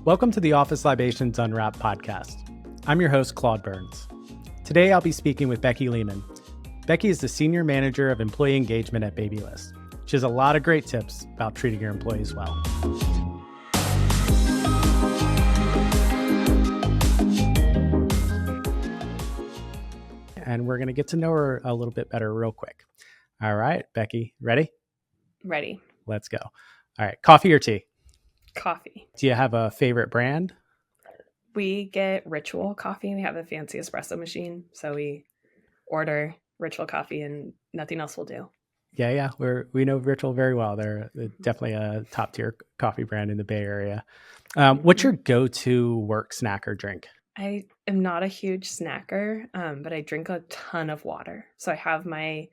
Welcome to the Office Libations Unwrapped podcast. I'm your host, Claude Burns. Today, I'll be speaking with Becky Lehman. Becky is the Senior Manager of Employee Engagement at Babylist. She has a lot of great tips about treating your employees well. And we're going to get to know her a little bit better real quick. All right, Becky, ready? Ready. Let's go. All right, coffee or tea? Coffee. Do you have a favorite brand? We get Ritual coffee. We have a fancy espresso machine. So we order Ritual coffee and nothing else will do. Yeah. We know Ritual very well. They're definitely a top tier coffee brand in the Bay Area. What's your go-to work snack or drink? I am not a huge snacker, but I drink a ton of water. So I have my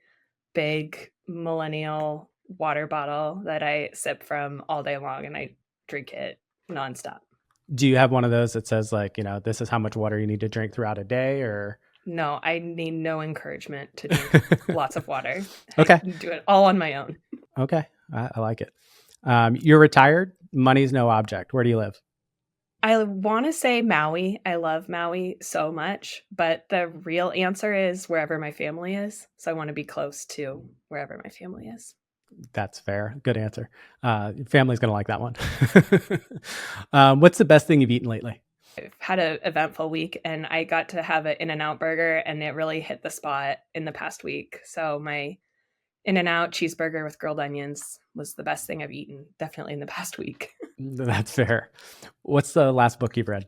big millennial water bottle that I sip from all day long, and I drink it nonstop. Do you have one of those that says this is how much water you need to drink throughout a day, or? No, I need no encouragement to drink lots of water. Okay. I do it all on my own. Okay. I like it. You're retired. Money's no object. Where do you live? I want to say Maui. I love Maui so much, but the real answer is wherever my family is. So I want to be close to wherever my family is. That's fair. Good answer. Family's going to like that one. What's the best thing you've eaten lately? I've had an eventful week and I got to have an In-N-Out burger and it really hit the spot in the past week. So my In-N-Out cheeseburger with grilled onions was the best thing I've eaten definitely in the past week. That's fair. What's the last book you've read?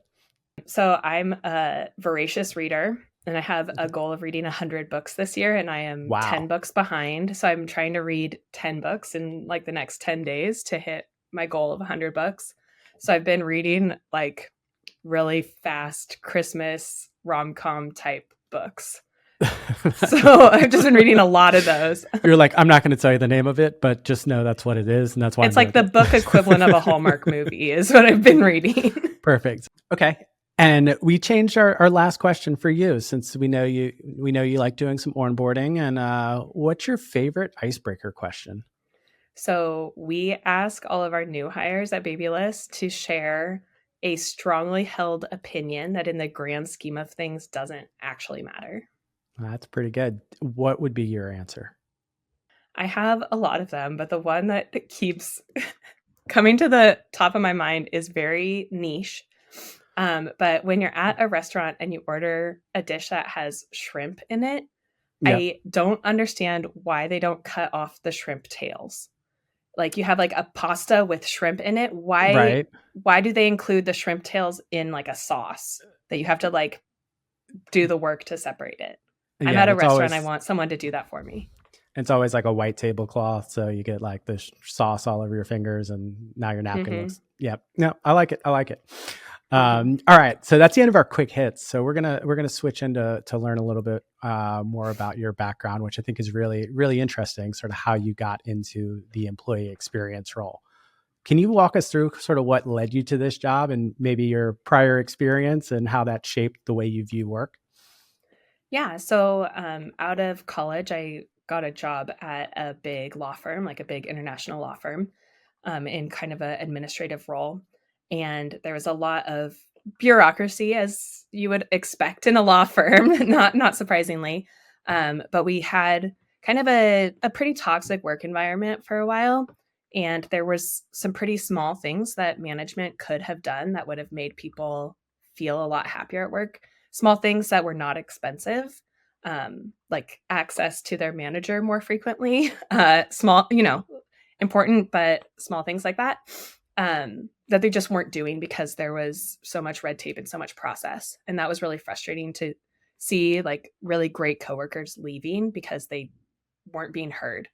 So I'm a voracious reader and I have a goal of reading 100 books this year and I am 10 books behind. So I'm trying to read 10 books in like the next 10 days to hit my goal of 100 books. So I've been reading like really fast Christmas rom-com type books. So I've just been reading a lot of those. You're like, I'm not going to tell you the name of it, but just know that's what it is. And that's why it's like the book equivalent of a Hallmark movie is what I've been reading. Perfect. Okay. And we changed our last question for you since we know you like doing some onboarding. And what's your favorite icebreaker question? So we ask all of our new hires at Babylist to share a strongly held opinion that in the grand scheme of things doesn't actually matter. That's pretty good. What would be your answer? I have a lot of them, but the one that keeps coming to the top of my mind is very niche. But when you're at a restaurant and you order a dish that has shrimp in it, yeah. I don't understand why they don't cut off the shrimp tails. Like you have like a pasta with shrimp in it. Why do they include the shrimp tails in like a sauce that you have to like do the work to separate it? Yeah, I'm at a restaurant. I want someone to do that for me. It's always like a white tablecloth. So you get like the sauce all over your fingers and now your napkin looks, No, I like it. All right. So that's the end of our quick hits. So we're going to switch into learn a little bit more about your background, which I think is really, really interesting, sort of how you got into the employee experience role. Can you walk us through sort of what led you to this job and maybe your prior experience and how that shaped the way you view work? Yeah. So out of college, I got a job at a big law firm, like a big international law firm, in kind of an administrative role. And there was a lot of bureaucracy, as you would expect in a law firm, not surprisingly. But we had kind of a pretty toxic work environment for a while. And there was some pretty small things that management could have done that would have made people feel a lot happier at work. Small things that were not expensive, like access to their manager more frequently, small, important, but small things like that, that they just weren't doing because there was so much red tape and so much process. And that was really frustrating to see, like really great coworkers leaving because they weren't being heard.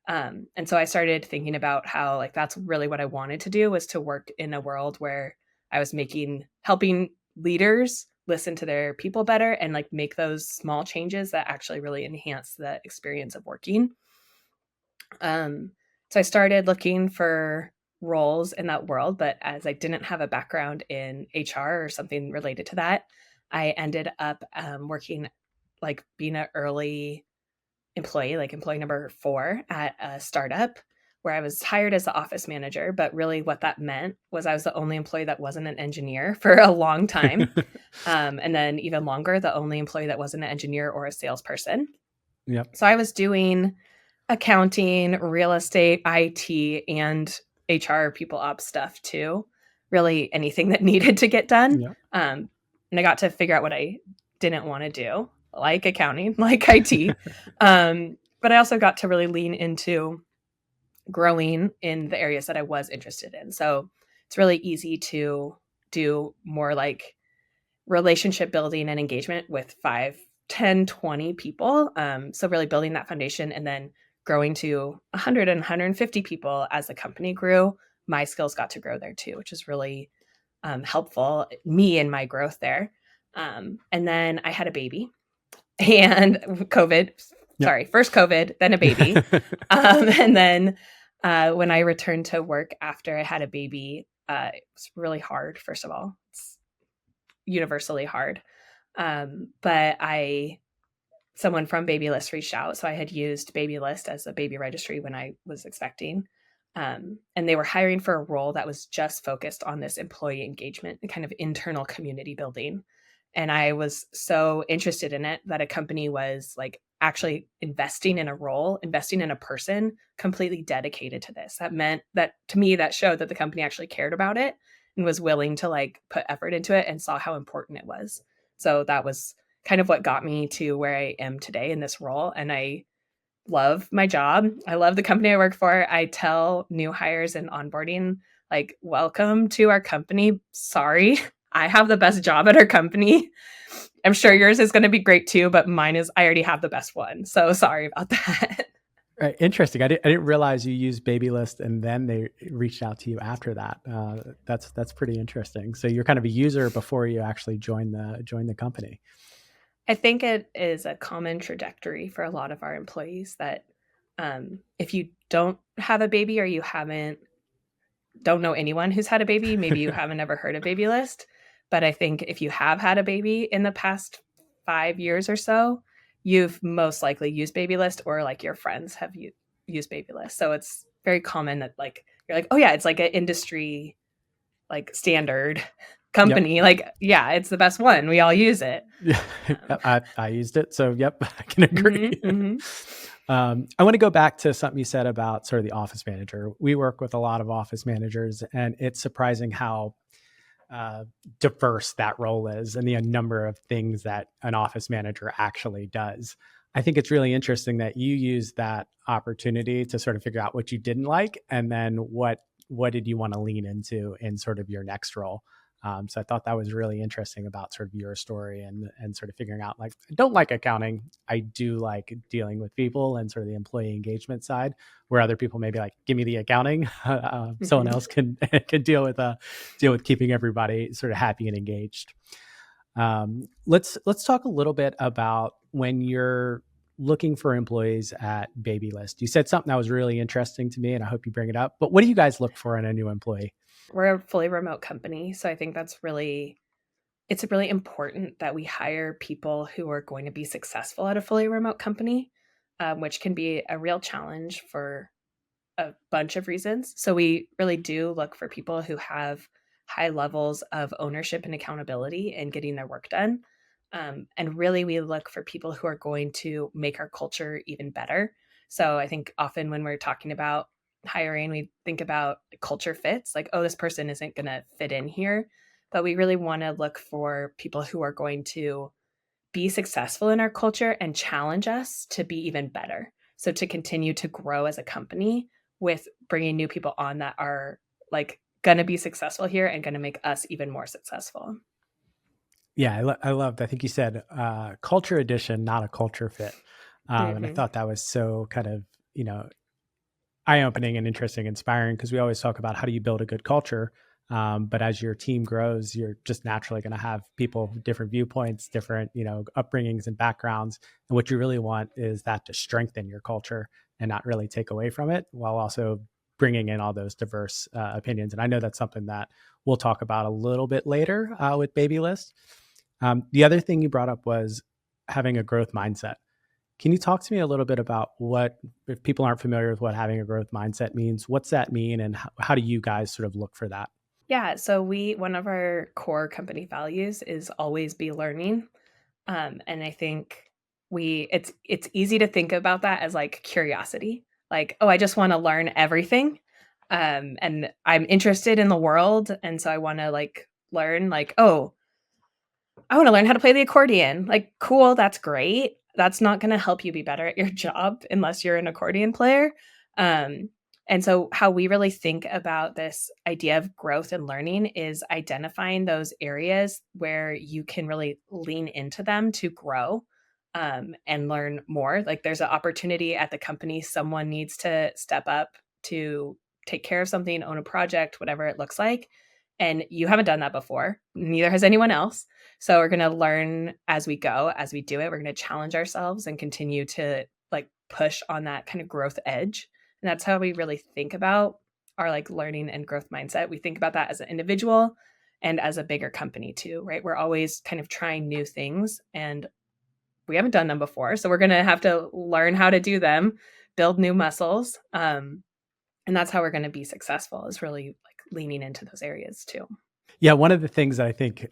And so I started thinking about how like, that's really what I wanted to do, was to work in a world where I was helping leaders listen to their people better and like make those small changes that actually really enhance the experience of working. So I started looking for roles in that world, but as I didn't have a background in HR or something related to that, I ended up working, like being an early employee, like employee number 4 at a startup where I was hired as the office manager, but really what that meant was I was the only employee that wasn't an engineer for a long time. And then even longer, the only employee that wasn't an engineer or a salesperson. Yep. So I was doing accounting, real estate, IT, and HR people ops stuff too. Really anything that needed to get done. Yep. And I got to figure out what I didn't want to do, like accounting, like IT. But I also got to really lean into growing in the areas that I was interested in. So it's really easy to do more like relationship building and engagement with 5, 10, 20 people. So really building that foundation and then growing to 100 and 150 people as the company grew. My skills got to grow there too, which is really helpful me in my growth there. And then I had a baby and COVID, first COVID, then a baby. And then when I returned to work after I had a baby, it was really hard, first of all. It's universally hard. But someone from Babylist reached out. So I had used Babylist as a baby registry when I was expecting. And they were hiring for a role that was just focused on this employee engagement and kind of internal community building. And I was so interested in it that a company was like actually investing in a role, investing in a person completely dedicated to this. That meant that to me, that showed that the company actually cared about it and was willing to like put effort into it and saw how important it was. So that was kind of what got me to where I am today in this role. And I love my job. I love the company I work for. I tell new hires in onboarding, like, welcome to our company. Sorry, I have the best job at our company. I'm sure yours is going to be great too, but mine is, I already have the best one. So sorry about that. Right. Interesting. I didn't realize you used Babylist and then they reached out to you after that. That's pretty interesting. So you're kind of a user before you actually join the company. I think it is a common trajectory for a lot of our employees that if you don't have a baby or you don't know anyone who's had a baby, maybe you haven't ever heard of Babylist. But I think if you have had a baby in the past 5 years or so, you've most likely used Babylist or like your friends have used Babylist. So it's very common that like, you're like, oh yeah, it's like an industry like standard company. Yep. Like, yeah, it's the best one. We all use it. Yeah, I used it. So yep, I can agree. I want to go back to something you said about sort of the office manager. We work with a lot of office managers and it's surprising how diverse that role is and the number of things that an office manager actually does. I think it's really interesting that you use that opportunity to sort of figure out what you didn't like and then what did you want to lean into in sort of your next role. So I thought that was really interesting about sort of your story and sort of figuring out like, I don't like accounting. I do like dealing with people and sort of the employee engagement side where other people may be like, give me the accounting. Someone else can deal with keeping everybody sort of happy and engaged. Let's talk a little bit about when you're looking for employees at Babylist. You said something that was really interesting to me and I hope you bring it up, but what do you guys look for in a new employee? We're a fully remote company. So I think it's really important that we hire people who are going to be successful at a fully remote company, which can be a real challenge for a bunch of reasons. So we really do look for people who have high levels of ownership and accountability in getting their work done. And really, we look for people who are going to make our culture even better. So I think often when we're talking about hiring, we think about culture fits, like, oh, this person isn't going to fit in here. But we really want to look for people who are going to be successful in our culture and challenge us to be even better. So to continue to grow as a company with bringing new people on that are like going to be successful here and going to make us even more successful. Yeah, I loved. I think you said culture addition, not a culture fit, and I thought that was so kind of eye-opening and interesting, inspiring because we always talk about how do you build a good culture, but as your team grows, you're just naturally going to have people with different viewpoints, different upbringings and backgrounds, and what you really want is that to strengthen your culture and not really take away from it, while also bringing in all those diverse opinions. And I know that's something that we'll talk about a little bit later with Babylist. The other thing you brought up was having a growth mindset. Can you talk to me a little bit about what, if people aren't familiar with what having a growth mindset means, what's that mean, and how do you guys sort of look for that? Yeah, so one of our core company values is always be learning. And I think it's easy to think about that as like curiosity. Like, oh, I just want to learn everything. And I'm interested in the world. And so I want to like learn, like, oh, I want to learn how to play the accordion. Like, cool, that's great. That's not going to help you be better at your job unless you're an accordion player. Um, and so, how we really think about this idea of growth and learning is identifying those areas where you can really lean into them to grow and learn more. Like, there's an opportunity at the company, someone needs to step up to take care of something, own a project, whatever it looks like. And you haven't done that before, neither has anyone else. So we're going to learn as we go, as we do it. We're going to challenge ourselves and continue to like push on that kind of growth edge. And that's how we really think about our like learning and growth mindset. We think about that as an individual and as a bigger company too, right? We're always kind of trying new things and we haven't done them before. So we're going to have to learn how to do them, build new muscles. And that's how we're going to be successful, is really like leaning into those areas too. Yeah, one of the things that I think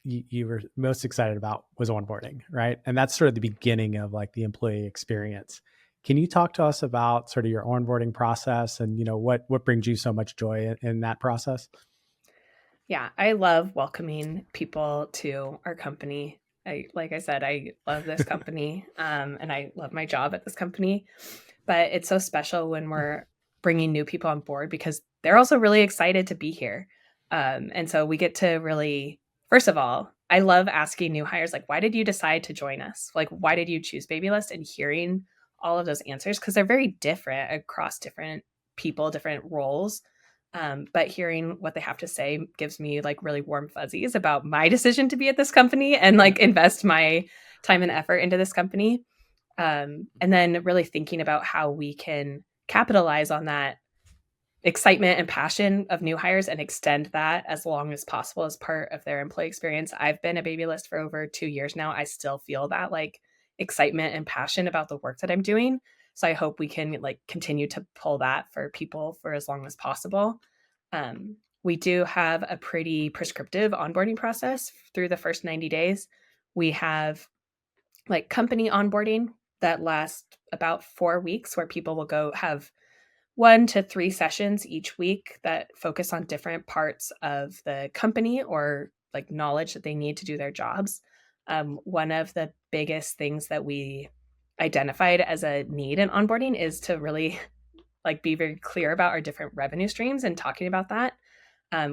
you were most excited about was onboarding, right? And that's sort of the beginning of like the employee experience. Can you talk to us about sort of your onboarding process and what brings you so much joy in that process? Yeah, I love welcoming people to our company. Like I said, I love this company, and I love my job at this company. But it's so special when we're bringing new people on board because they're also really excited to be here. And so we get to really, first of all, I love asking new hires, like, why did you decide to join us? Like, why did you choose Babylist? And hearing all of those answers because they're very different across different people, different roles. But hearing what they have to say gives me like really warm fuzzies about my decision to be at this company and like invest my time and effort into this company. And then really thinking about how we can capitalize on that excitement and passion of new hires and extend that as long as possible as part of their employee experience. I've been a Babylist for over 2 years now. I still feel that like excitement and passion about the work that I'm doing. So I hope we can like continue to pull that for people for as long as possible. We do have a pretty prescriptive onboarding process through the first 90 days. We have like company onboarding that lasts about 4 weeks where people will go have 1 to 3 sessions each week that focus on different parts of the company or like knowledge that they need to do their jobs. One of the biggest things that we identified as a need in onboarding is to really like be very clear about our different revenue streams and talking about that.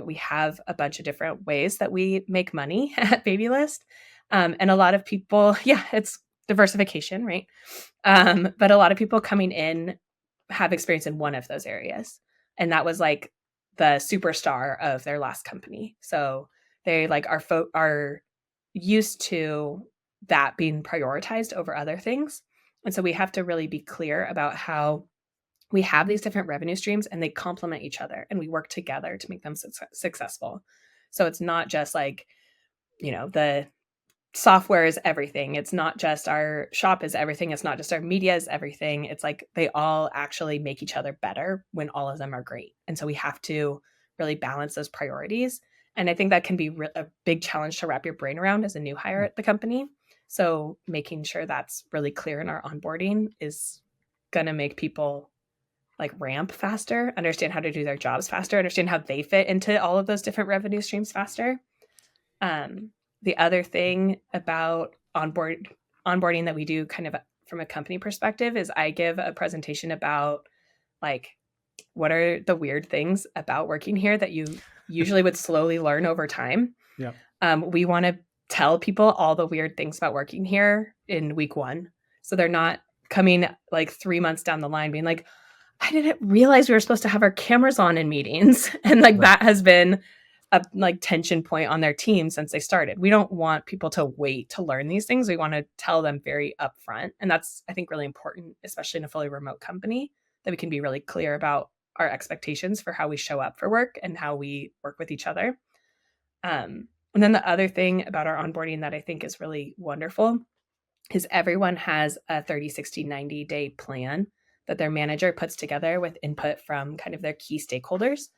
We have a bunch of different ways that we make money at Babylist. And a lot of people, yeah, it's diversification, right? But a lot of people coming in have experience in one of those areas. And that was like the superstar of their last company. So they like are used to that being prioritized over other things. And so we have to really be clear about how we have these different revenue streams and they complement each other and we work together to make them successful. So it's not just like, the software is everything. It's not just our shop is everything. It's not just our media is everything. It's like they all actually make each other better when all of them are great. And so we have to really balance those priorities. And I think that can be a big challenge to wrap your brain around as a new hire at the company. So making sure that's really clear in our onboarding is going to make people like ramp faster, understand how to do their jobs faster, understand how they fit into all of those different revenue streams faster. The other thing about onboarding that we do kind of from a company perspective is I give a presentation about like what are the weird things about working here that you usually would slowly learn over time. Yeah. We want to tell people all the weird things about working here in week 1. So they're not coming like 3 months down the line being like, I didn't realize we were supposed to have our cameras on in meetings. And like Right. that has been a like tension point on their team since they started. We don't want people to wait to learn these things. We want to tell them very upfront. And that's, I think, really important, especially in a fully remote company, that we can be really clear about our expectations for how we show up for work and how we work with each other. And then the other thing about our onboarding that I think is really wonderful is everyone has a 30, 60, 90-day plan that their manager puts together with input from kind of their key stakeholders.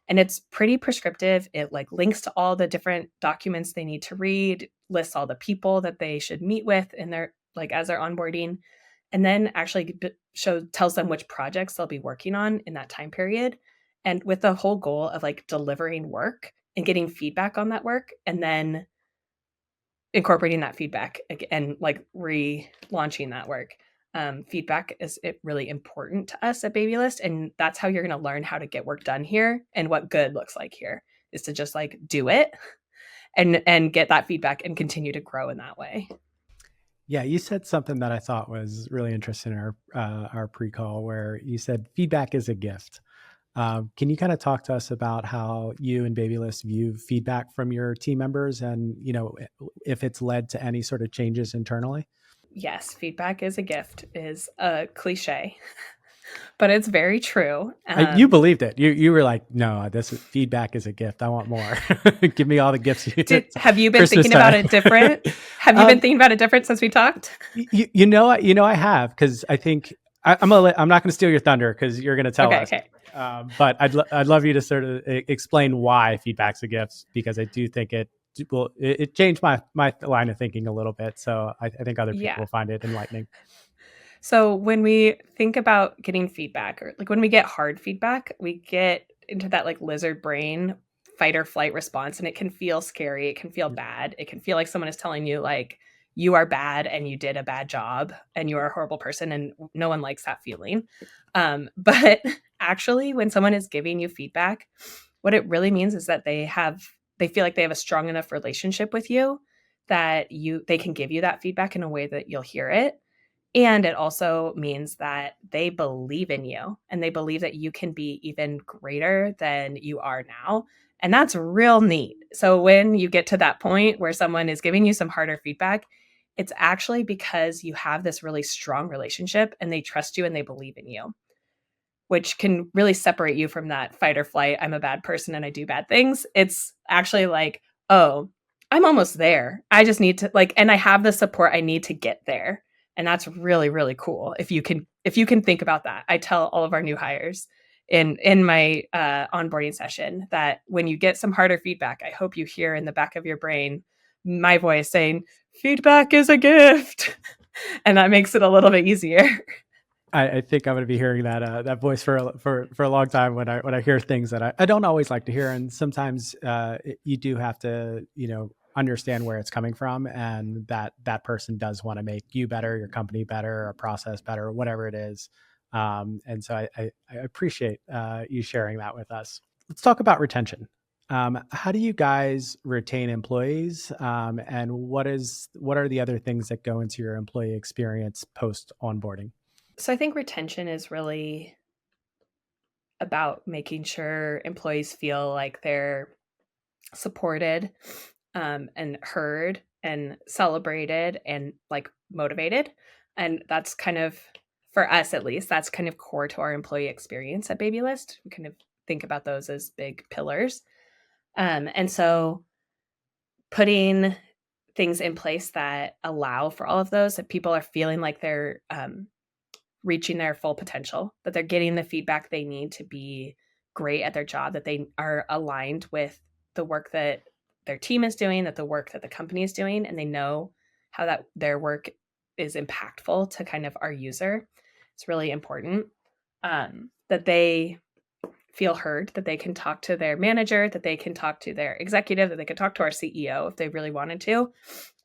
And it's pretty prescriptive. It like links to all the different documents they need to read, lists all the people that they should meet with in their like as they're onboarding, and then actually tells them which projects they'll be working on in that time period. And with the whole goal of like delivering work and getting feedback on that work, and then incorporating that feedback and like relaunching that work. Feedback is really important to us at Babylist, and that's how you're going to learn how to get work done here and what good looks like here is to just like do it and get that feedback and continue to grow in that way. Yeah, you said something that I thought was really interesting in our pre-call, where you said feedback is a gift. Can you kind of talk to us about how you and Babylist view feedback from your team members, and if it's led to any sort of changes internally? Yes, feedback is a gift is a cliche, but it's very true. You believed it. You were like, no, this feedback is a gift. I want more. Give me all the gifts. Have you been Christmas thinking about time. it different? Have you been thinking about it different since we talked? I have, because I think I'm not going to steal your thunder because you're going to tell us. Okay. But I'd love you to sort of explain why feedback's a gift, because I do think it changed my line of thinking a little bit. So I think other people will find it enlightening. So when we think about getting feedback, or like when we get hard feedback, we get into that like lizard brain fight or flight response, and it can feel scary. It can feel bad. It can feel like someone is telling you like you are bad and you did a bad job and you are a horrible person, and no one likes that feeling. But actually, when someone is giving you feedback, what it really means is that they feel like they have a strong enough relationship with you that they can give you that feedback in a way that you'll hear it. And it also means that they believe in you and they believe that you can be even greater than you are now. And that's real neat. So when you get to that point where someone is giving you some harder feedback, it's actually because you have this really strong relationship and they trust you and they believe in you, which can really separate you from that fight or flight. I'm a bad person and I do bad things. It's actually like, oh, I'm almost there. I just need to like, and I have the support I need to get there. And that's really, really cool. If you can think about that. I tell all of our new hires in my onboarding session that when you get some harder feedback, I hope you hear in the back of your brain my voice saying, feedback is a gift. And that makes it a little bit easier. I think I'm going to be hearing that voice for a long time when I hear things that I don't always like to hear, and sometimes you do have to understand where it's coming from, and that person does want to make you better, your company better, a process better, whatever it is. And so I appreciate you sharing that with us. Let's talk about retention. How do you guys retain employees, and what are the other things that go into your employee experience post onboarding? So I think retention is really about making sure employees feel like they're supported and heard and celebrated and like motivated. And that's kind of, for us at least, that's kind of core to our employee experience at Babylist. We kind of think about those as big pillars. And so putting things in place that allow for all of those, that people are feeling like they're reaching their full potential, that they're getting the feedback they need to be great at their job, that they are aligned with the work that their team is doing, that the work that the company is doing, and they know how that their work is impactful to kind of our user. It's really important that they feel heard, that they can talk to their manager, that they can talk to their executive, that they can talk to our CEO if they really wanted to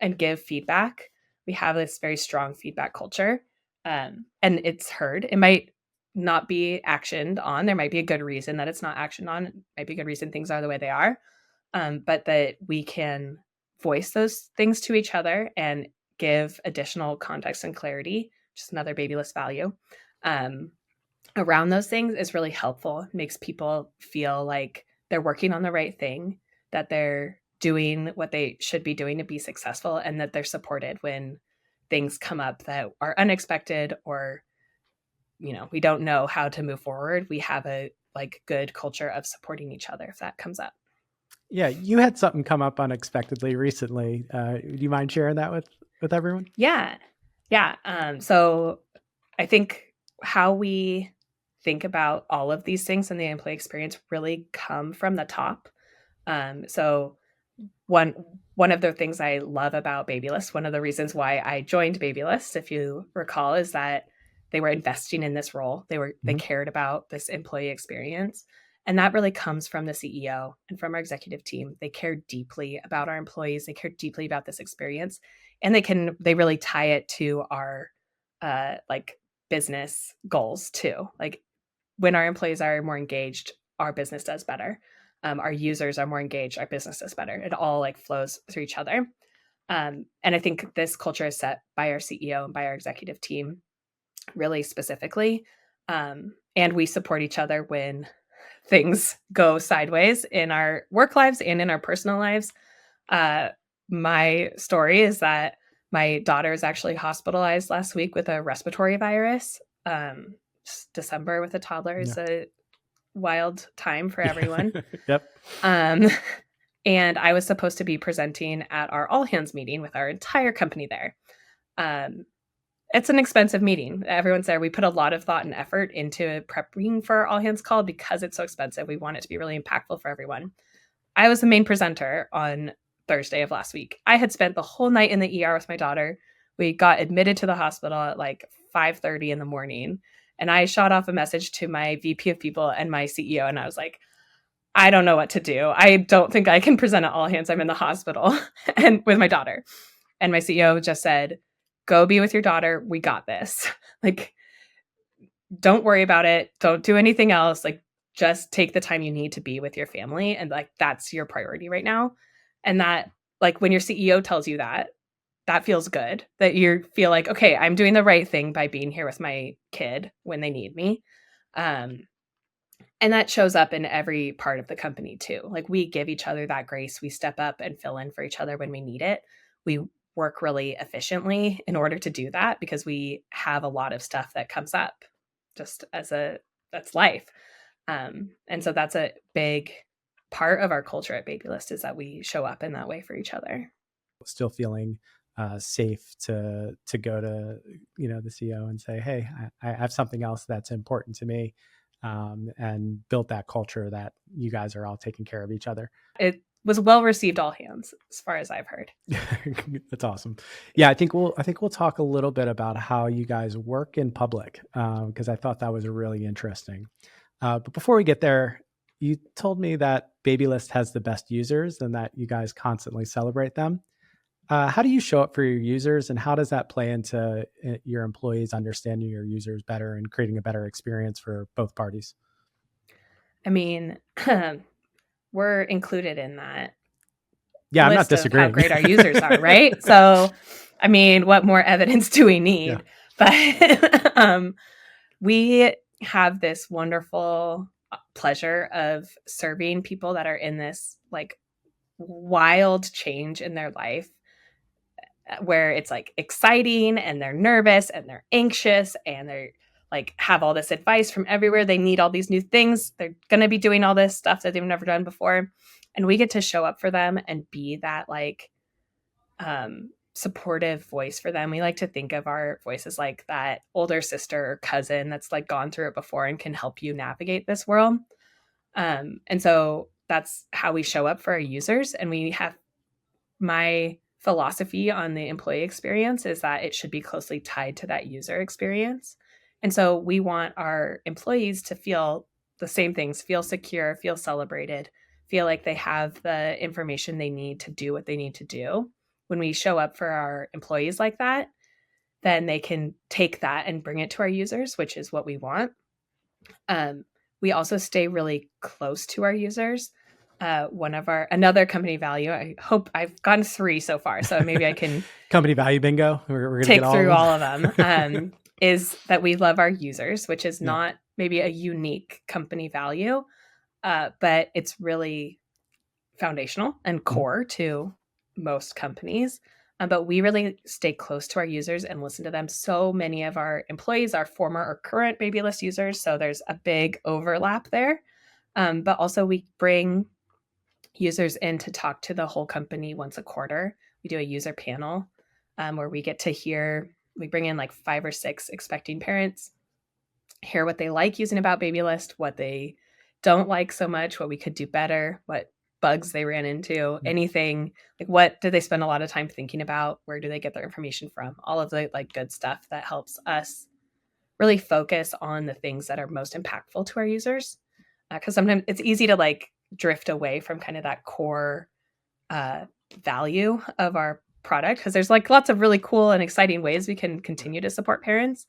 and give feedback. We have this very strong feedback culture. And it's heard. It might not be actioned on. There might be a good reason that it's not actioned on. It might be a good reason things are the way they are. But that we can voice those things to each other and give additional context and clarity, just another Babylist value, around those things is really helpful. It makes people feel like they're working on the right thing, that they're doing what they should be doing to be successful, and that they're supported when things come up that are unexpected or we don't know how to move forward. We have a like good culture of supporting each other if that comes up. Yeah, you had something come up unexpectedly recently. Do you mind sharing that with everyone? Yeah. Yeah. So I think how we think about all of these things in the employee experience really come from the top. So one one of the things I love about Babylist, one of the reasons why I joined Babylist, if you recall, is that they were investing in this role. They Hmm. cared about this employee experience. And that really comes from the CEO and from our executive team. They care deeply about our employees. They care deeply about this experience. And they really tie it to our like business goals too. Like when our employees are more engaged, our business does better. Our users are more engaged, our business does better. It all like flows through each other. And I think this culture is set by our CEO and by our executive team really specifically. And we support each other when things go sideways in our work lives and in our personal lives. Uh, my story is that my daughter is actually hospitalized last week with a respiratory virus. December with a toddler is Yeah. a wild time for everyone. Yep. Um, and I was supposed to be presenting at our all hands meeting with our entire company there. Um, it's an expensive meeting. Everyone's there. We put a lot of thought and effort into prepping for our all hands call because it's so expensive. We want it to be really impactful for everyone. I was the main presenter on Thursday of last week. I had spent the whole night in the ER with my daughter. We got admitted to the hospital at like 5:30 in the morning. And I shot off a message to my VP of people and my CEO. And I was like, I don't know what to do. I don't think I can present at all hands. I'm in the hospital and with my daughter. And my CEO just said, go be with your daughter. We got this. Like, don't worry about it. Don't do anything else. Like, just take the time you need to be with your family. And like, that's your priority right now. And that, like, when your CEO tells you that, that feels good that you feel like, okay, I'm doing the right thing by being here with my kid when they need me. Um, and that shows up in every part of the company too. Like we give each other that grace. We step up and fill in for each other when we need it. We work really efficiently in order to do that because we have a lot of stuff that comes up just that's life. And so that's a big part of our culture at Babylist is that we show up in that way for each other. Still feeling safe to go to the CEO and say, hey, I have something else that's important to me, and built that culture that you guys are all taking care of each other. It was well received all hands as far as I've heard. That's awesome. Yeah, I think we'll talk a little bit about how you guys work in public, because I thought that was really interesting. But before we get there, you told me that Babylist has the best users and that you guys constantly celebrate them. How do you show up for your users, and how does that play into your employees understanding your users better and creating a better experience for both parties? I mean, we're included in that Yeah, I'm not list of how disagreeing. great our users are, right? So, I mean, what more evidence do we Yeah. need? But we have this wonderful pleasure of serving people that are in this like wild change in their life where it's like exciting and they're nervous and they're anxious and they're like have all this advice from everywhere. They need all these new things. They're going to be doing all this stuff that they've never done before. And we get to show up for them and be that like supportive voice for them. We like to think of our voices like that older sister or cousin that's like gone through it before and can help you navigate this world. And so that's how we show up for our users. And we have my philosophy on the employee experience is that it should be closely tied to that user experience. And so we want our employees to feel the same things, feel secure, feel celebrated, feel like they have the information they need to do what they need to do. When we show up for our employees like that, then they can take that and bring it to our users, which is what we want. We also stay really close to our users. Another company value, I hope I've gotten 3 so far, so maybe I can Company value bingo. We're going to take get all through of all of them, is that we love our users, which is Yeah. not maybe a unique company value, but it's really foundational and core to most companies. But we really stay close to our users and listen to them. So many of our employees are former or current Babylist users, so there's a big overlap there. But also we bring users in to talk to the whole company once a quarter. We do a user panel where we get to hear, we bring in like 5 or 6 expecting parents, hear what they like using About Babylist, what they don't like so much, what we could do better, what bugs they ran into, anything, like what do they spend a lot of time thinking about, where do they get their information from, all of the like good stuff that helps us really focus on the things that are most impactful to our users. Because sometimes it's easy to like drift away from kind of that core value of our product, because there's like lots of really cool and exciting ways we can continue to support parents.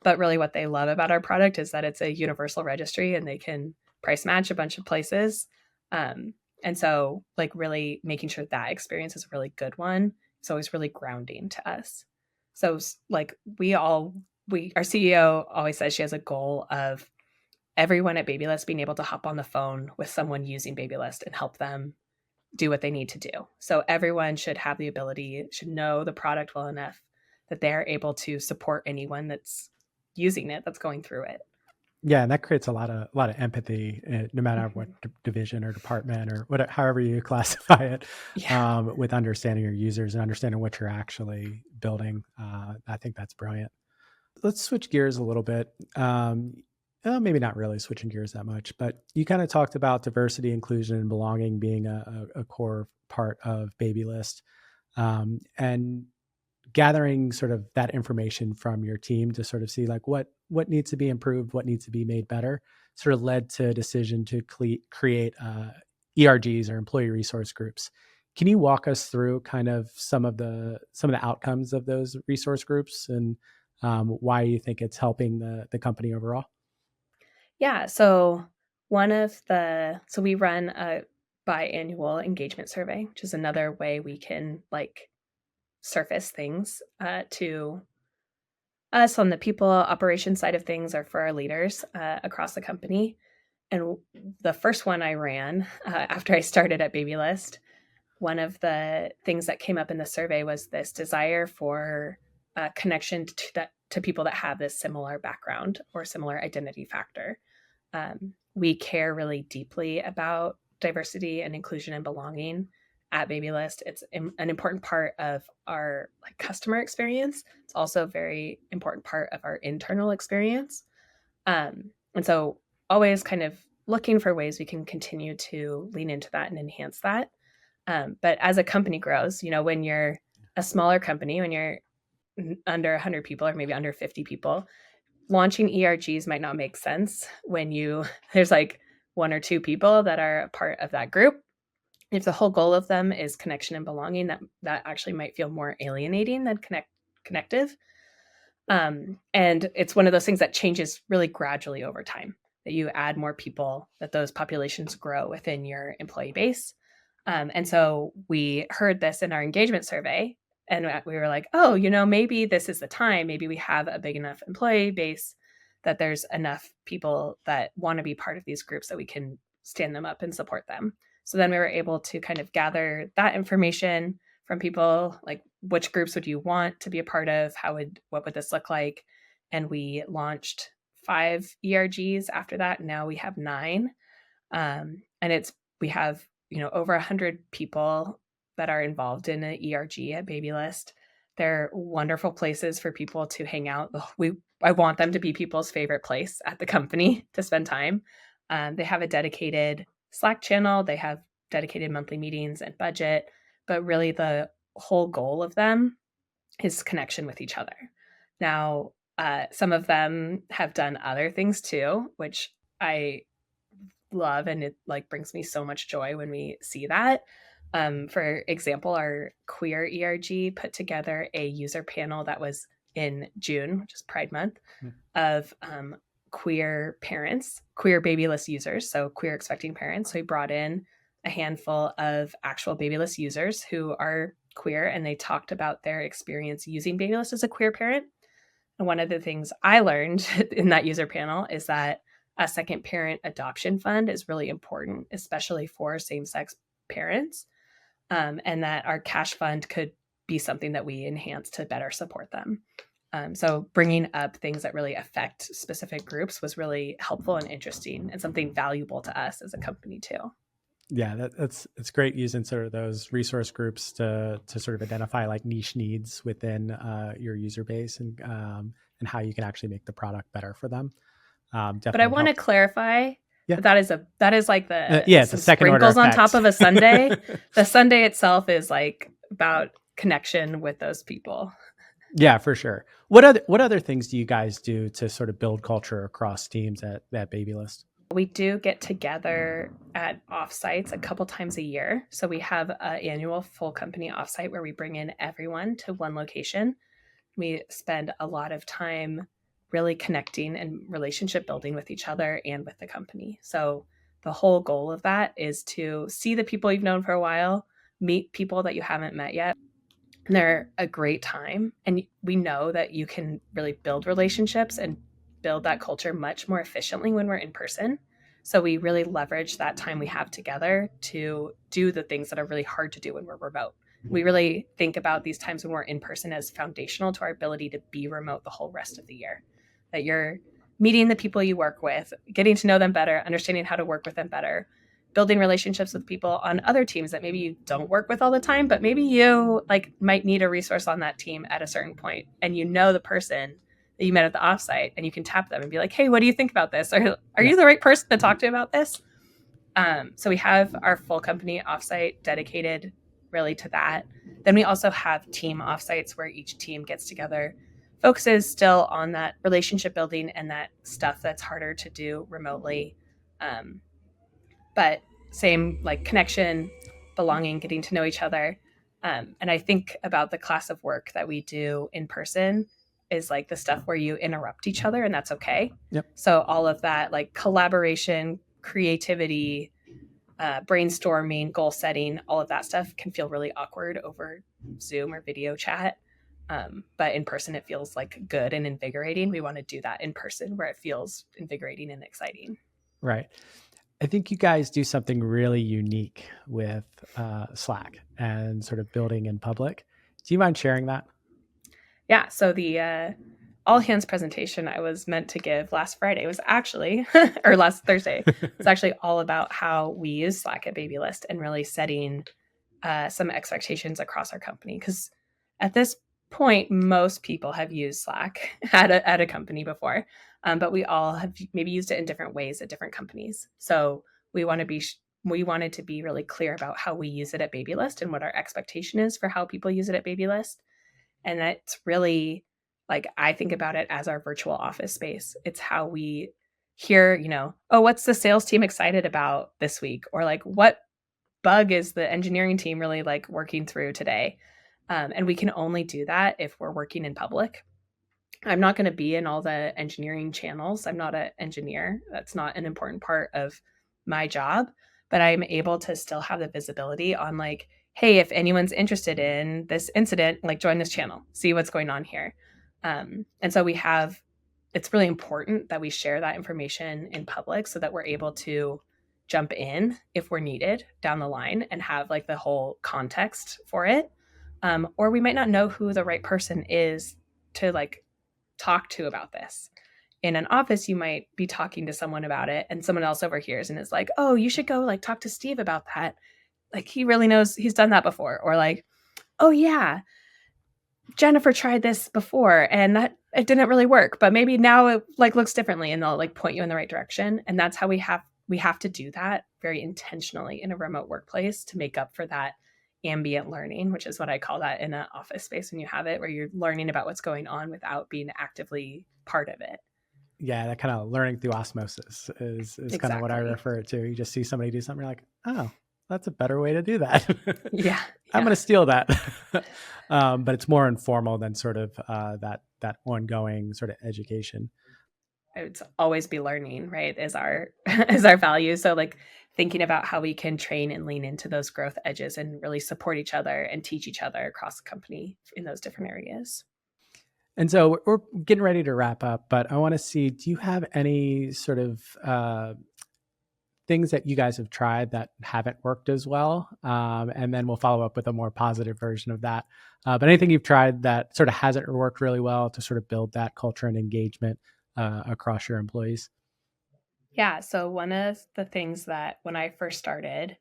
But really what they love about our product is that it's a universal registry and they can price match a bunch of places. And so like really making sure that experience is a really good one. It's always really grounding to us. So like our CEO always says she has a goal of everyone at Babylist being able to hop on the phone with someone using Babylist and help them do what they need to do. So everyone should have the ability, should know the product well enough that they're able to support anyone that's using it, that's going through it. Yeah, and that creates a lot of empathy, no matter what division or department or whatever, however you classify it, with understanding your users and understanding what you're actually building. I think that's brilliant. Let's switch gears a little bit. Maybe not really switching gears that much, but you kind of talked about diversity, inclusion, and belonging being a core part of Babylist, and gathering sort of that information from your team to sort of see like what needs to be improved, what needs to be made better, sort of led to a decision to create ERGs or employee resource groups. Can you walk us through kind of some of the outcomes of those resource groups and why you think it's helping the company overall? Yeah. So we run a biannual engagement survey, which is another way we can like surface things to us on the people operations side of things or for our leaders across the company. And the first one I ran after I started at Babylist, one of the things that came up in the survey was this desire for connection to people that have this similar background or similar identity factor. We care really deeply about diversity and inclusion and belonging at Babylist. It's an important part of our like customer experience. It's also a very important part of our internal experience. And so always kind of looking for ways we can continue to lean into that and enhance that. But as a company grows, when you're a smaller company, when you're under 100 people or maybe under 50 people, launching ERGs might not make sense when there's like 1 or 2 people that are a part of that group. If the whole goal of them is connection and belonging, that actually might feel more alienating than connective. And it's one of those things that changes really gradually over time, that you add more people, that those populations grow within your employee base. And so we heard this in our engagement survey, and we were like, oh, maybe this is the time. Maybe we have a big enough employee base that there's enough people that want to be part of these groups that we can stand them up and support them. So then we were able to kind of gather that information from people, like which groups would you want to be a part of? What would this look like? And we launched 5 ERGs after that. Now we have 9. And we have, over 100 people that are involved in an ERG at Babylist. They're wonderful places for people to hang out. I want them to be people's favorite place at the company to spend time. They have a dedicated Slack channel. They have dedicated monthly meetings and budget, but really the whole goal of them is connection with each other. Now, some of them have done other things too, which I love, and it like brings me so much joy when we see that. For example, our queer ERG put together a user panel that was in June, which is Pride Month, of queer parents, queer Babylist users, so queer expecting parents. So we brought in a handful of actual Babylist users who are queer, and they talked about their experience using Babylist as a queer parent. And one of the things I learned in that user panel is that a second parent adoption fund is really important, especially for same-sex parents, and that our cash fund could be something that we enhance to better support them. So bringing up things that really affect specific groups was really helpful and interesting, and something valuable to us as a company too. Yeah, it's great using sort of those resource groups to sort of identify like niche needs within your user base and how you can actually make the product better for them. But I Definitely want to help. clarify Yeah, that is like yeah, it's a some second order sprinkles on top effect. of a sundae. The sundae itself is like about connection with those people. Yeah, for sure. What other things do you guys do to sort of build culture across teams at Babylist? We do get together at offsites a couple times a year. So we have an annual full company offsite where we bring in everyone to one location. We spend a lot of time really connecting and relationship building with each other and with the company. So the whole goal of that is to see the people you've known for a while, meet people that you haven't met yet. And they're a great time. And we know that you can really build relationships and build that culture much more efficiently when we're in person. So we really leverage that time we have together to do the things that are really hard to do when we're remote. We really think about these times when we're in person as foundational to our ability to be remote the whole rest of the year. That you're meeting the people you work with, getting to know them better, understanding how to work with them better, building relationships with people on other teams that maybe you don't work with all the time, but maybe you like might need a resource on that team at a certain point, and you know the person that you met at the offsite, and you can tap them and be like, "Hey, what do you think about this? Are Yeah. you the right person to talk to about this?" So we have our full company offsite dedicated really to that. Then we also have team offsites where each team gets together, focuses still on that relationship building and that stuff that's harder to do remotely. Um, but same like connection, belonging, getting to know each other. And I think about the class of work that we do in person is like the stuff where you interrupt each other and that's okay. Yep. So all of that like collaboration, creativity, brainstorming, goal setting, all of that stuff can feel really awkward over Zoom or video chat. But in person, it feels like good and invigorating. We want to do that in person where it feels invigorating and exciting. Right. I think you guys do something really unique with Slack and sort of building in public. Do you mind sharing that? Yeah. So the all hands presentation I was meant to give last Friday was actually, or last Thursday, it's actually all about how we use Slack at Babylist and really setting some expectations across our company. Because at this point, most people have used Slack at a company before, but we all have maybe used it in different ways at different companies. So we want to be we wanted to be really clear about how we use it at Babylist and what our expectation is for how people use it at Babylist. And that's really like I think about it as our virtual office space. It's how we hear, oh, what's the sales team excited about this week? Or like what bug is the engineering team really like working through today? And we can only do that if we're working in public. I'm not going to be in all the engineering channels. I'm not an engineer. That's not an important part of my job, but I'm able to still have the visibility on like, hey, if anyone's interested in this incident, like join this channel, see what's going on here. And so it's really important that we share that information in public so that we're able to jump in if we're needed down the line and have like the whole context for it. Or we might not know who the right person is to like talk to about this. In an office, you might be talking to someone about it and someone else overhears and is like, oh, you should go like talk to Steve about that. Like he really knows, he's done that before. Or like, oh yeah, Jennifer tried this before and that it didn't really work, but maybe now it like looks differently and they'll like point you in the right direction. And that's how we have to do that very intentionally in a remote workplace to make up for that ambient learning, which is what I call that in an office space when you have it, where you're learning about what's going on without being actively part of it. Yeah, that kind of learning through osmosis is kind of what I Exactly. refer to. You just see somebody do something, you're like, oh, that's a better way to do that. Yeah. I'm Yeah. going to steal that. But it's more informal than sort of that ongoing sort of education. I would always be learning, right? Is our is our value. So like thinking about how we can train and lean into those growth edges and really support each other and teach each other across the company in those different areas. And so we're getting ready to wrap up, but I want to see, do you have any sort of things that you guys have tried that haven't worked as well? And then we'll follow up with a more positive version of that. But anything you've tried that sort of hasn't worked really well to sort of build that culture and engagement across your employees? Yeah. So one of the things that when I first started,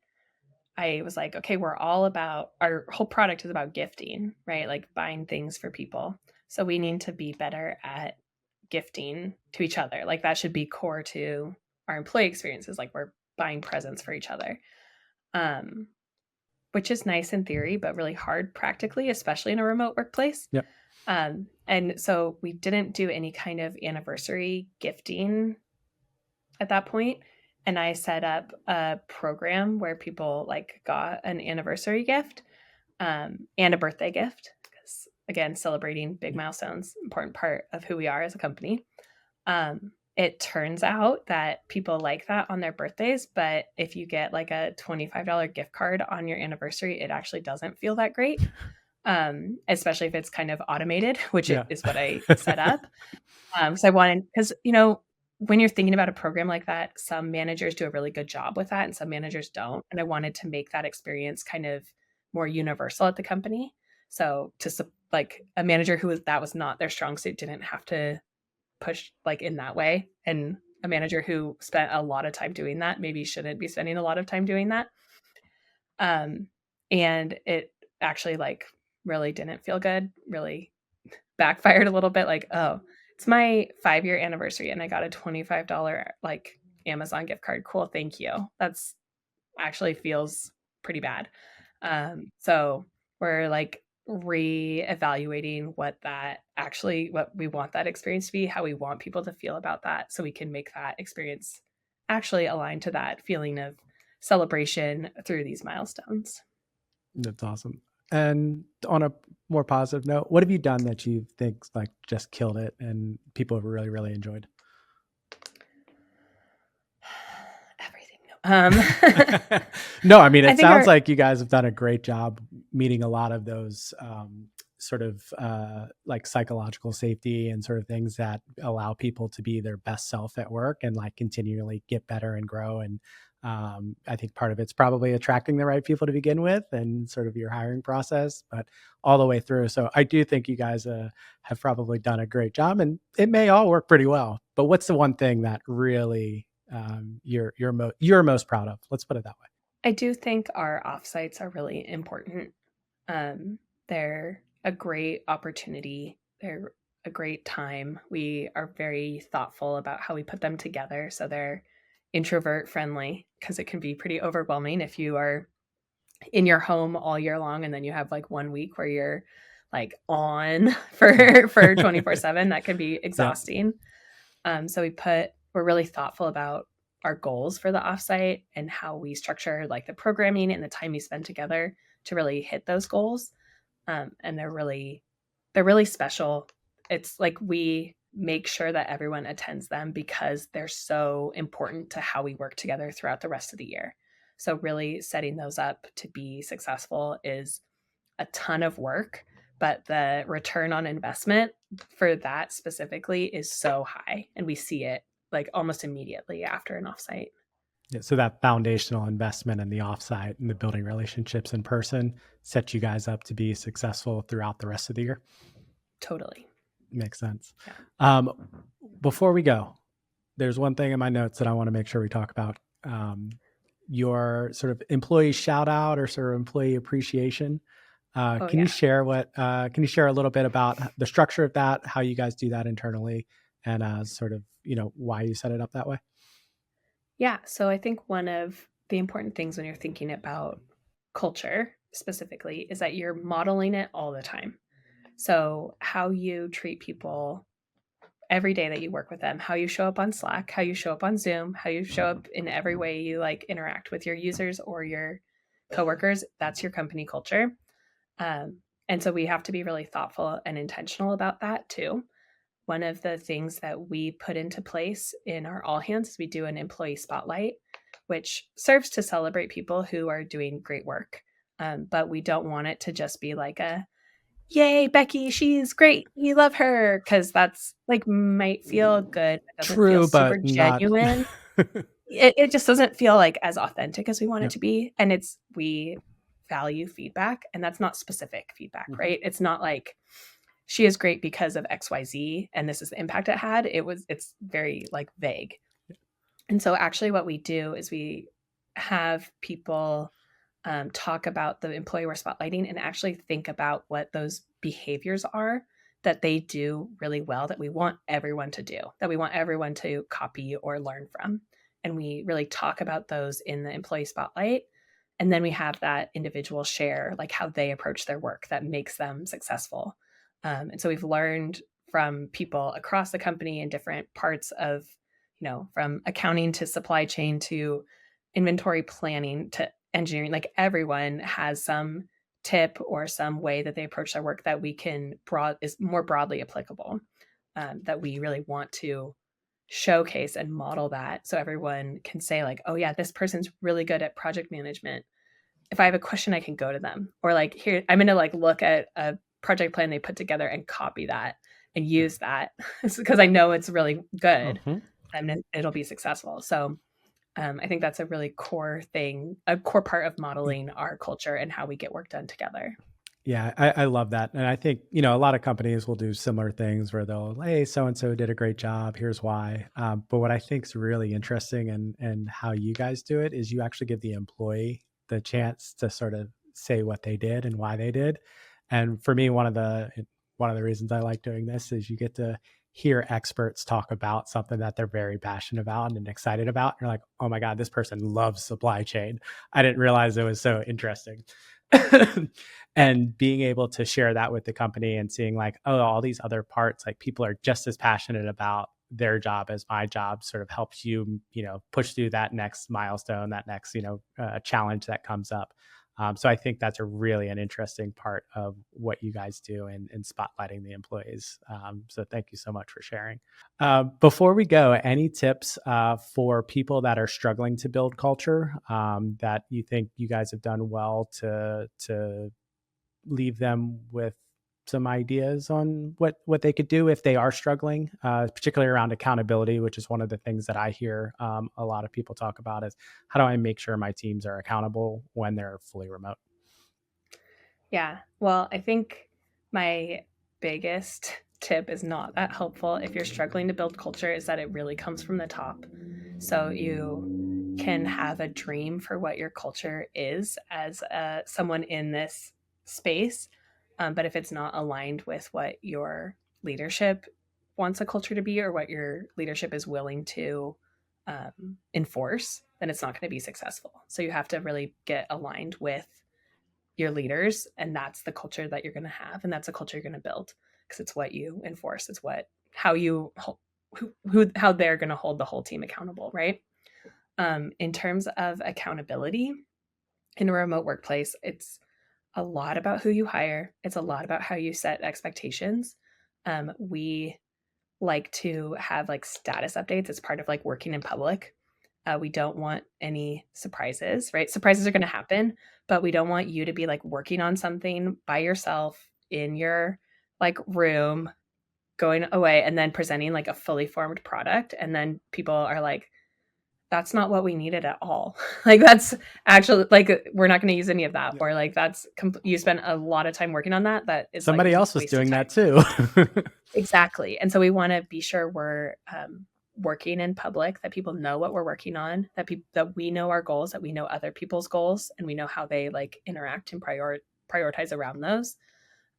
I was like, okay, our whole product is about gifting, right? Like buying things for people. So we need to be better at gifting to each other. Like that should be core to our employee experiences. Like we're buying presents for each other. Um, which is nice in theory, but really hard practically, especially in a remote workplace. Yep. And so we didn't do any kind of anniversary gifting at that point. And I set up a program where people like got an anniversary gift and a birthday gift. Because again, celebrating big milestones, important part of who we are as a company. It turns out that people like that on their birthdays, but if you get like a $25 gift card on your anniversary, it actually doesn't feel that great. Especially if it's kind of automated, which is what I set up. So because, when you're thinking about a program like that, some managers do a really good job with that and some managers don't. And I wanted to make that experience kind of more universal at the company. So like a manager that was not their strong suit didn't have to push like in that way. And a manager who spent a lot of time doing that maybe shouldn't be spending a lot of time doing that. And it actually like really didn't feel good, really backfired a little bit. Like, oh, it's my 5-year anniversary and I got a $25 like Amazon gift card. Cool. Thank you. That's actually feels pretty bad. So we're like re-evaluating what we want that experience to be, how we want people to feel about that, so we can make that experience actually align to that feeling of celebration through these milestones. That's awesome. And on a more positive note, what have you done that you think like just killed it and people have really, really enjoyed? Everything. No, I mean, it sounds like you guys have done a great job meeting a lot of those sort of like psychological safety and sort of things that allow people to be their best self at work and like continually get better and grow. And I think part of it's probably attracting the right people to begin with and sort of your hiring process, but all the way through. So I do think you guys have probably done a great job, and it may all work pretty well. But what's the one thing that really you're most proud of? Let's put it that way. I do think our offsites are really important. They're a great opportunity. They're a great time. We are very thoughtful about how we put them together. So they're introvert friendly, because it can be pretty overwhelming if you are in your home all year long and then you have like 1 week where you're like on for 24/7. That can be exhausting. Yeah. So we're really thoughtful about our goals for the offsite and how we structure like the programming and the time we spend together to really hit those goals. And they're really special. It's like we make sure that everyone attends them because they're so important to how we work together throughout the rest of the year. So really setting those up to be successful is a ton of work, but the return on investment for that specifically is so high. And we see it like almost immediately after an offsite. Yeah, so that foundational investment in the offsite and the building relationships in person sets you guys up to be successful throughout the rest of the year. Totally. Makes sense. Yeah. Before we go, there's one thing in my notes that I want to make sure we talk about. Your sort of employee shout out or sort of employee appreciation. Can you share can you share a little bit about the structure of that, how you guys do that internally, and sort of, why you set it up that way? Yeah. So I think one of the important things when you're thinking about culture specifically is that you're modeling it all the time. So how you treat people every day that you work with them, how you show up on Slack, how you show up on Zoom, how you show up in every way you like interact with your users or your coworkers, that's your company culture. And so we have to be really thoughtful and intentional about that too. One of the things that we put into place in our all hands is we do an employee spotlight, which serves to celebrate people who are doing great work. But we don't want it to just be like yay, Becky, she's great, we love her, because that's like might feel good. It doesn't True, feel super but genuine. It just doesn't feel like as authentic as we want it to be. And we value feedback, and that's not specific feedback, right? It's not like she is great because of XYZ and this is the impact it had. It's very like vague. And so actually what we do is we have people talk about the employee we're spotlighting and actually think about what those behaviors are that they do really well that we want everyone to do, that we want everyone to copy or learn from. And we really talk about those in the employee spotlight. And then we have that individual share like how they approach their work that makes them successful. And so we've learned from people across the company in different parts of, from accounting to supply chain to inventory planning to engineering, like everyone has some tip or some way that they approach their work that we can is more broadly applicable, that we really want to showcase and model that so everyone can say like, oh yeah, this person's really good at project management. If I have a question, I can go to them. Or like, here, I'm going to like look at a project plan they put together and copy that and use that because I know it's really good and it'll be successful. So I think that's a really core thing, a core part of modeling our culture and how we get work done together. Yeah, I love that. And I think, a lot of companies will do similar things where they'll, hey, so-and-so did a great job. Here's why. But what I think is really interesting and how you guys do it is you actually give the employee the chance to sort of say what they did and why they did. And for me, one of the reasons I like doing this is you get to hear experts talk about something that they're very passionate about and excited about. And you're like, oh my God, this person loves supply chain. I didn't realize it was so interesting. And being able to share that with the company and seeing like, oh, all these other parts, like people are just as passionate about their job as my job, sort of helps you, push through that next milestone, that next, challenge that comes up. So I think that's an interesting part of what you guys do in spotlighting the employees. So thank you so much for sharing. Before we go, any tips for people that are struggling to build culture that you think you guys have done well to leave them with some ideas on what they could do if they are struggling, particularly around accountability, which is one of the things that I hear a lot of people talk about is how do I make sure my teams are accountable when they're fully remote? Yeah. Well, I think my biggest tip is not that helpful if you're struggling to build culture is that it really comes from the top. So you can have a dream for what your culture is as someone in this space. But if it's not aligned with what your leadership wants a culture to be or what your leadership is willing to enforce, then it's not going to be successful. So you have to really get aligned with your leaders, and that's the culture that you're going to have, and that's the culture you're going to build because it's what you enforce. It's how how they're going to hold the whole team accountable, right? In terms of accountability in a remote workplace, it's a lot about who you hire. It's a lot about how you set expectations. We like to have like status updates as part of like working in public. We don't want any surprises, right? Surprises are going to happen, but we don't want you to be like working on something by yourself in your like room, going away and then presenting like a fully formed product. And then people are like, that's not what we needed at all. Like that's actually like, we're not going to use any of that. Or like, you spent a lot of time working on that. That is Somebody like else was wasted doing time. that too. Exactly. And so we want to be sure we're working in public, that people know what we're working on, that we know our goals, that we know other people's goals, and we know how they like interact and prioritize around those.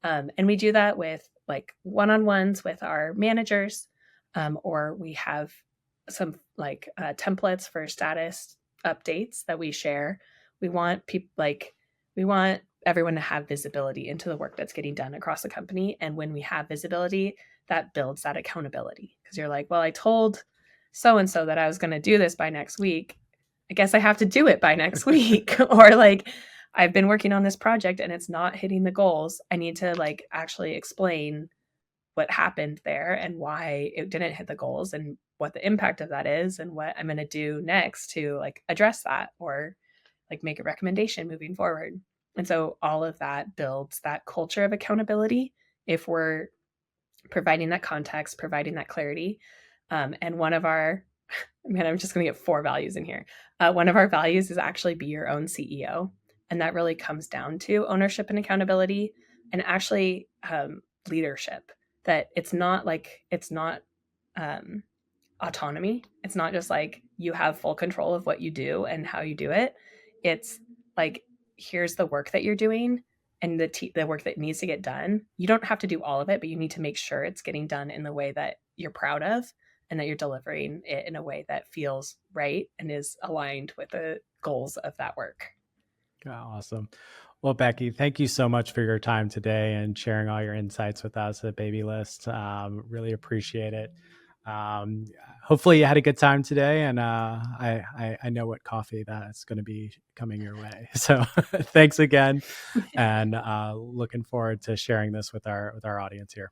And we do that with like one-on-ones with our managers, or we have some like templates for status updates that we share. We want we want everyone to have visibility into the work that's getting done across the company. And when we have visibility, that builds that accountability because you're like, well, I told so-and-so that I was going to do this by next week. I guess I have to do it by next week. Or like, I've been working on this project and it's not hitting the goals. I need to like actually explain what happened there and why it didn't hit the goals and what the impact of that is and what I'm going to do next to like address that or like make a recommendation moving forward. And so all of that builds that culture of accountability if we're providing that context, providing that clarity. And one of our, I'm just going to get 4 values in here. One of our values is actually be your own CEO. And that really comes down to ownership and accountability and actually leadership. That it's not autonomy. It's not just like you have full control of what you do and how you do it. It's like here's the work that you're doing and the work that needs to get done. You don't have to do all of it, but you need to make sure it's getting done in the way that you're proud of and that you're delivering it in a way that feels right and is aligned with the goals of that work. Oh, awesome. Well, Becky, thank you so much for your time today and sharing all your insights with us at Babylist. Really appreciate it. Hopefully you had a good time today, and I know what coffee that's going to be coming your way. So thanks again, and looking forward to sharing this with our audience here.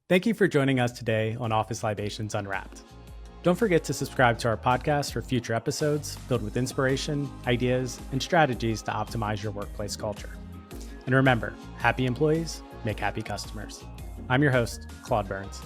Thank you for joining us today on Office Libations Unwrapped. Don't forget to subscribe to our podcast for future episodes filled with inspiration, ideas, and strategies to optimize your workplace culture. And remember, happy employees make happy customers. I'm your host, Claude Burns.